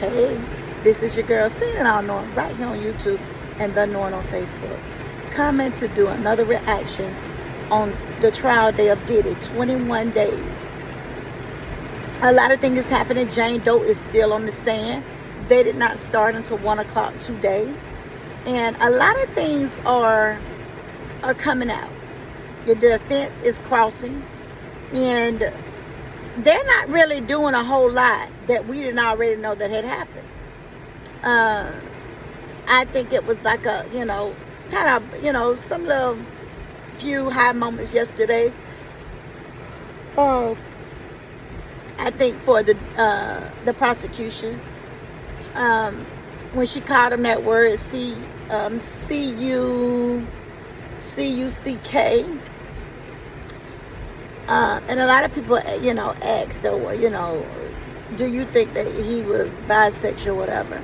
Hey, this is your girl Seaying All Knowing right here on YouTube and The Knowing on Facebook. Coming to do another reactions on the trial day of Diddy, 21 days. A lot of things is happening. Jane Doe is still on the stand. They did not start until 1 o'clock today. And a lot of things are coming out. The defense is crossing. And they're not really doing a whole lot that we didn't already know that had happened. I think it was like a, kind of, some little few high moments yesterday. I think for the prosecution, when she called him that word, C-U-C-K. And a lot of people, asked her, do you think that he was bisexual or whatever?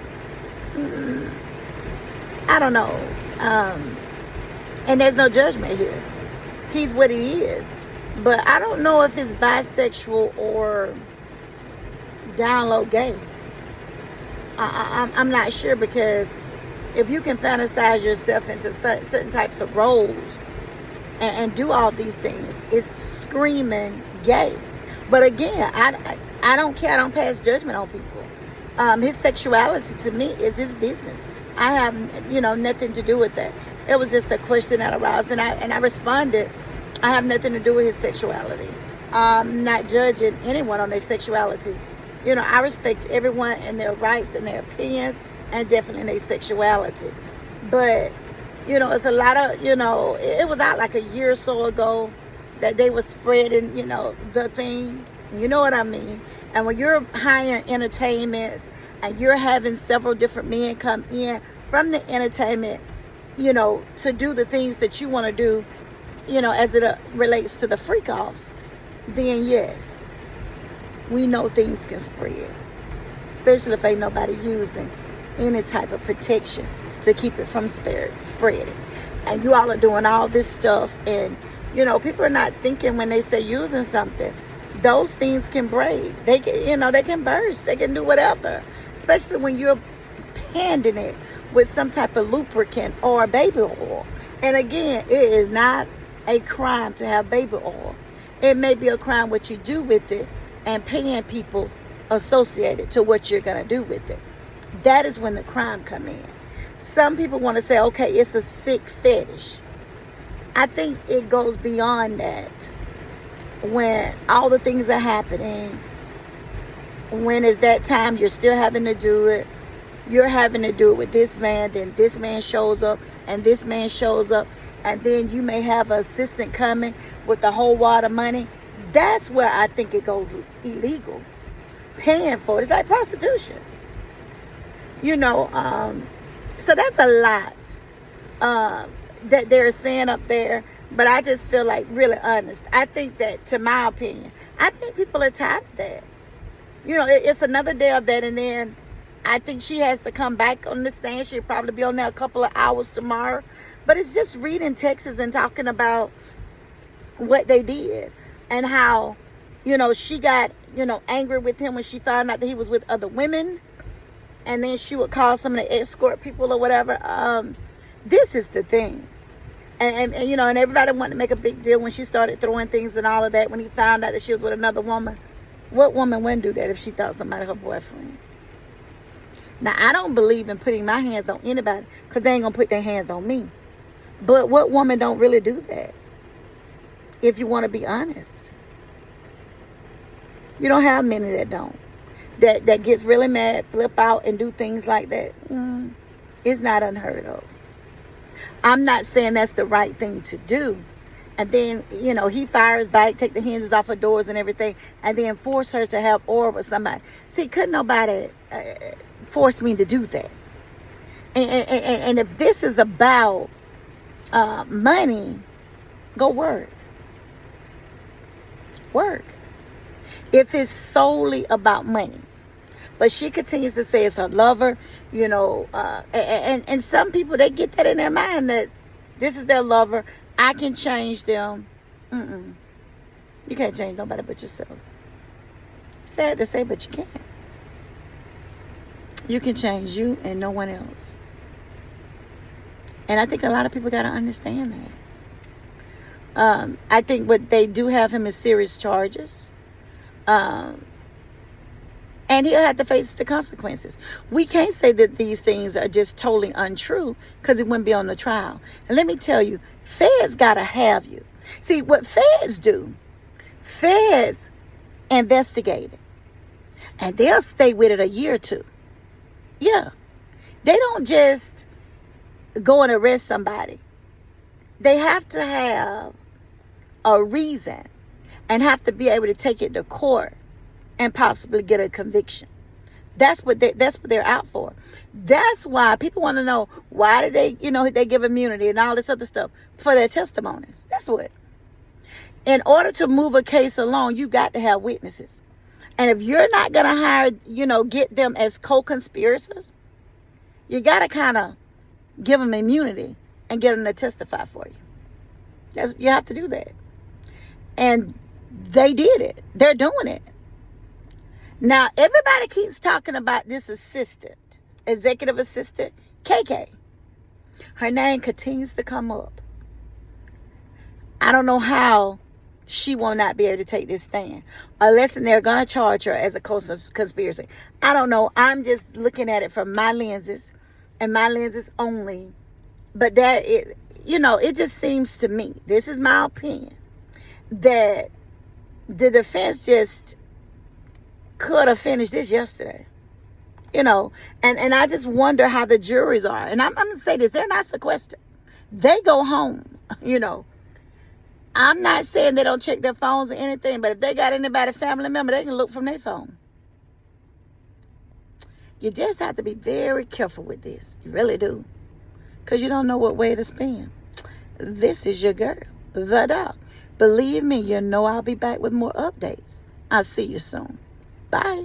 I don't know. And there's no judgment here. He's what he is. But I don't know if it's bisexual or down low gay. I'm not sure, because if you can fantasize yourself into certain types of roles and do all these things, it's screaming gay. But again, I don't care. I don't pass judgment on people. His sexuality to me is his business. I have nothing to do with that. It was just a question that aroused, and I responded. I have nothing to do with his sexuality. I'm not judging anyone on their sexuality. I respect everyone and their rights and their opinions, and definitely their sexuality. But it's a lot of, it was out like a year or so ago that they were spreading, the thing. You know what I mean? And when you're hiring entertainments and you're having several different men come in from the entertainment, to do the things that you want to do, as it relates to the freak-offs, then yes, we know things can spread. Especially if ain't nobody using any type of protection to keep it from spreading. And you all are doing all this stuff, and people are not thinking when they say using something. Those things can break. They can, they can burst. They can do whatever. Especially when you're handing it with some type of lubricant or baby oil. And again, it is not a crime to have baby oil. It may be a crime what you do with it and paying people associated to what you're going to do with it. That is when the crime come in. Some people want to say, okay, it's a sick fetish. I think it goes beyond that. When all the things are happening, when it's that time you're still having to do it, you're having to do it with this man, then this man shows up, and this man shows up, and then you may have an assistant coming with the whole wad of money. That's where I think it goes illegal. Paying for it. It's like prostitution. So that's a lot that they're saying up there. But I just feel like, really honest, I think that, to my opinion, I think people are tired of that. It's another day of that, and then I think she has to come back on the stand. She'll probably be on there a couple of hours tomorrow. But it's just reading texts and talking about what they did and how, she got, angry with him when she found out that he was with other women. And then she would call some of the escort people or whatever. This is the thing. And everybody wanted to make a big deal when she started throwing things and all of that, when he found out that she was with another woman. What woman wouldn't do that if she thought somebody her boyfriend? Now, I don't believe in putting my hands on anybody, because they ain't going to put their hands on me. But what woman don't really do that? If you want to be honest. You don't have many that don't. That gets really mad, flip out, and do things like that. It's not unheard of. I'm not saying that's the right thing to do. And then, he fires back, take the hinges off her doors and everything, and then force her to have oral with somebody. See, couldn't nobody force me to do that. And if this is about money, go work. Work. If it's solely about money. But she continues to say it's her lover, and some people, they get that in their mind that this is their lover. I can change them. You can't change nobody but yourself. Sad to say, but you can't. You can change you and no one else. And I think a lot of people got to understand that. I think what they do have him is serious charges. And he'll have to face the consequences. We can't say that these things are just totally untrue because it wouldn't be on the trial. And let me tell you, feds got to have you. See, what feds do, feds investigate it. And they'll stay with it a year or two. Yeah. They don't just go and arrest somebody. They have to have a reason and have to be able to take it to court and possibly get a conviction. That's what they're out for. That's why people want to know, why did they give immunity and all this other stuff for their testimonies. That's what. In order to move a case along, you got to have witnesses. And if you're not going to hire, get them as co-conspirators, you got to kind of give them immunity and get them to testify for you. You have to do that. And they did it. They're doing it. Now, everybody keeps talking about this executive assistant, KK. Her name continues to come up. I don't know how she will not be able to take this stand, unless they're going to charge her as a conspiracy. I don't know. I'm just looking at it from my lenses and my lenses only. But it just seems to me, this is my opinion, that the defense just could have finished this yesterday. And I just wonder how the juries are. And I'm going to say this, they're not sequestered. They go home, I'm not saying they don't check their phones or anything, but if they got anybody, family member, they can look from their phone. You just have to be very careful with this. You really do. Because you don't know what way to spin. This is your girl, the dog. Believe me, I'll be back with more updates. I'll see you soon. Bye.